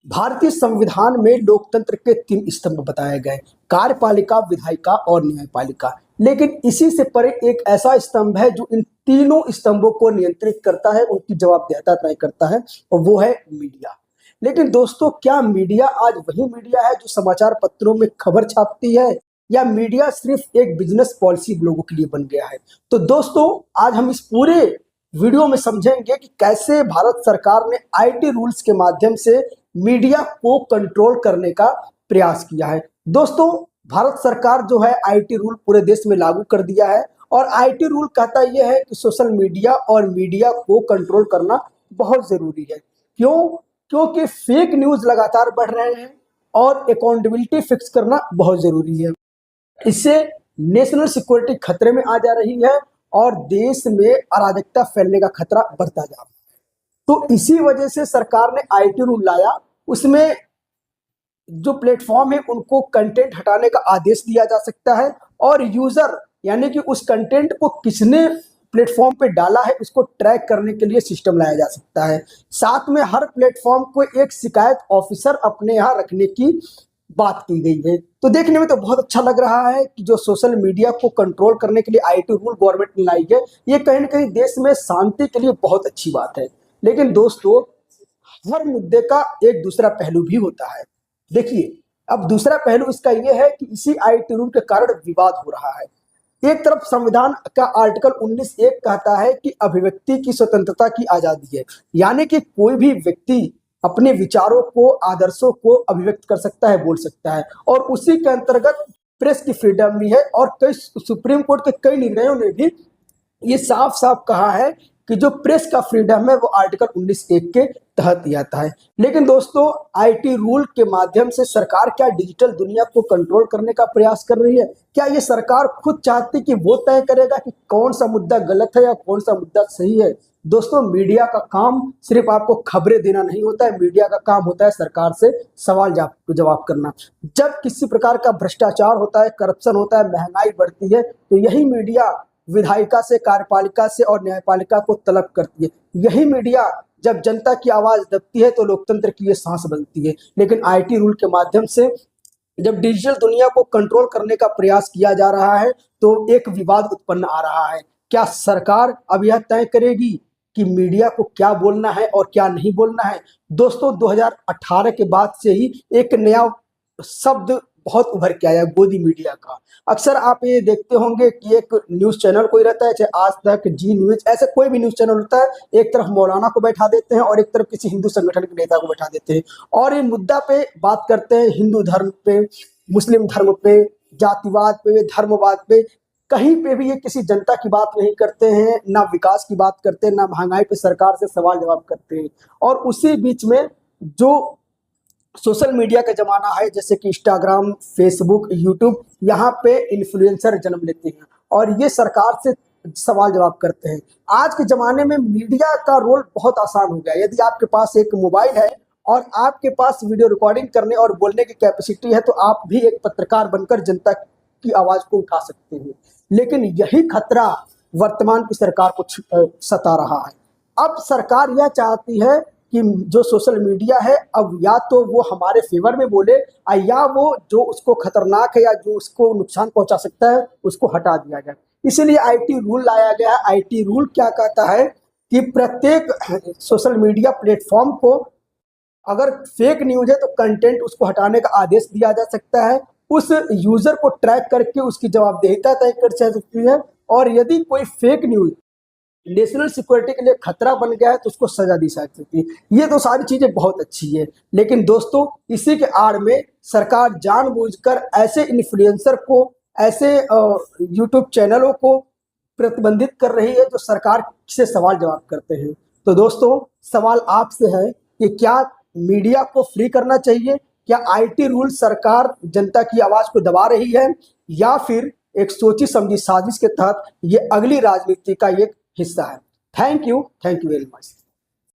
भारतीय संविधान में लोकतंत्र के 3 स्तंभ बताए गए, कार्यपालिका, विधायिका और न्यायपालिका। लेकिन इसी से परे एक ऐसा स्तंभ है जो इन तीनों स्तंभों को नियंत्रित करता है, उनकी जवाबदेहिता तय करता है, और वो है मीडिया। लेकिन दोस्तों, क्या मीडिया आज वही मीडिया है जो समाचार पत्रों में खबर छापती है, या मीडिया सिर्फ एक बिजनेस पॉलिसी लोगों के लिए बन गया है? तो दोस्तों, आज हम इस पूरे वीडियो में समझेंगे कि कैसे भारत सरकार ने आईटी रूल्स के माध्यम से मीडिया को कंट्रोल करने का प्रयास किया है। दोस्तों, भारत सरकार जो है आईटी रूल पूरे देश में लागू कर दिया है, और आईटी रूल कहता यह है कि सोशल मीडिया और मीडिया को कंट्रोल करना बहुत जरूरी है। क्यों? क्योंकि फेक न्यूज लगातार बढ़ रहे हैं और अकाउंटेबिलिटी फिक्स करना बहुत जरूरी है। इससे नेशनल सिक्योरिटी खतरे में आ जा रही है और देश में अराजकता फैलने का खतरा बढ़ता जा रहा है। तो इसी वजह से सरकार ने आईटी रूल लाया। उसमें जो प्लेटफॉर्म है उनको कंटेंट हटाने का आदेश दिया जा सकता है, और यूजर यानी कि उस कंटेंट को किसने प्लेटफॉर्म पे डाला है उसको ट्रैक करने के लिए सिस्टम लाया जा सकता है। साथ में हर प्लेटफॉर्म को एक शिकायत ऑफिसर अपने यहाँ रखने की बात की गई है। तो देखने में तो बहुत अच्छा लग रहा है कि जो सोशल मीडिया को कंट्रोल करने के लिए आईटी रूल गवर्नमेंट ने लाई है, ये कहीं ना कहीं देश में शांति के लिए बहुत अच्छी बात है। लेकिन दोस्तों, हर मुद्दे का एक दूसरा पहलू भी होता है। देखिए, अब दूसरा पहलू इसका यह है कि इसी आईटी रूल के कारण विवाद हो रहा है। एक तरफ संविधान का आर्टिकल 19(1) कहता है कि अभिव्यक्ति की स्वतंत्रता की आजादी है, यानी कि कोई भी व्यक्ति अपने विचारों को, आदर्शों को अभिव्यक्त कर सकता है, बोल सकता है, और उसी के अंतर्गत प्रेस की फ्रीडम भी है। और कई सुप्रीम कोर्ट के कई निर्णयों ने भी ये साफ साफ कहा है कि जो प्रेस का फ्रीडम है वो आर्टिकल 19(1) के तहत ही आता है। लेकिन दोस्तों, आईटी रूल के माध्यम से सरकार क्या डिजिटल दुनिया को कंट्रोल करने का प्रयास कर रही है? क्या ये सरकार खुद चाहती कि वो तय करेगा कि कौन सा मुद्दा गलत है या कौन सा मुद्दा सही है? दोस्तों, मीडिया का काम सिर्फ आपको खबरें देना नहीं होता है। मीडिया का काम होता है सरकार से सवाल जवाब करना। जब किसी प्रकार का भ्रष्टाचार होता है, करप्शन होता है, महंगाई बढ़ती है, तो यही मीडिया विधायिका से, कार्यपालिका से और न्यायपालिका को तलब करती है। यही मीडिया जब जनता की आवाज दबती है तो लोकतंत्र की ये सांस बनती है। लेकिन आईटी रूल के माध्यम से जब डिजिटल दुनिया को कंट्रोल करने का प्रयास किया जा रहा है तो एक विवाद उत्पन्न आ रहा है। क्या सरकार अब यह तय करेगी कि मीडिया को क्या बोलना है और क्या नहीं बोलना है? दोस्तों, 2018 के बाद से ही एक नया शब्द बहुत उभर के आया, गोदी मीडिया का। अक्सर आप ये देखते होंगे कि एक न्यूज चैनल कोई रहता है, चाहे आज तक, जी न्यूज, ऐसे कोई भी न्यूज चैनल होता है, एक तरफ मौलाना को बैठा देते हैं और एक तरफ किसी हिंदू संगठन के नेता को बैठा देते हैं, और ये मुद्दा पे बात करते हैं, हिंदू धर्म पे, मुस्लिम धर्म पे, जातिवाद पे, धर्मवाद पे। कहीं पे भी ये किसी जनता की बात नहीं करते हैं, ना विकास की बात करते हैं, ना महंगाई पे सरकार से सवाल जवाब करते हैं। और उसी बीच में जो सोशल मीडिया का जमाना है, जैसे कि इंस्टाग्राम, फेसबुक, यूट्यूब, यहाँ पे इन्फ्लुएंसर जन्म लेते हैं और ये सरकार से सवाल जवाब करते हैं। आज के जमाने में मीडिया का रोल बहुत आसान हो गया है। यदि आपके पास एक मोबाइल है और आपके पास वीडियो रिकॉर्डिंग करने और बोलने की कैपेसिटी है, तो आप भी एक पत्रकार बनकर जनता की आवाज को उठा सकते हैं। लेकिन यही खतरा वर्तमान की सरकार को सता रहा है। अब सरकार यह चाहती है कि जो सोशल मीडिया है, अब या तो वो हमारे फेवर में बोले, या वो जो उसको खतरनाक है या जो उसको नुकसान पहुंचा सकता है उसको हटा दिया जाए। इसीलिए आईटी रूल लाया गया है। आईटी रूल क्या कहता है कि प्रत्येक सोशल मीडिया प्लेटफॉर्म को अगर फेक न्यूज है तो कंटेंट उसको हटाने का आदेश दिया जा सकता है। उस यूजर को ट्रैक करके उसकी जवाबदेहिता तय कर सकती है, और यदि कोई फेक न्यूज नेशनल सिक्योरिटी के लिए खतरा बन गया है तो उसको सजा दी जा सकती है। ये तो सारी चीजें बहुत अच्छी है। लेकिन दोस्तों, इसी के आड़ में सरकार जानबूझकर ऐसे इन्फ्लुएंसर को, ऐसे यूट्यूब चैनलों को प्रतिबंधित कर रही है जो सरकार से सवाल जवाब करते हैं। तो दोस्तों, सवाल आपसे है कि क्या मीडिया को फ्री करना चाहिए? क्या आईटी रूल सरकार जनता की आवाज को दबा रही है, या फिर एक सोची समझी साजिश के तहत ये अगली राजनीति का एक हिस्सा है? Thank you very much.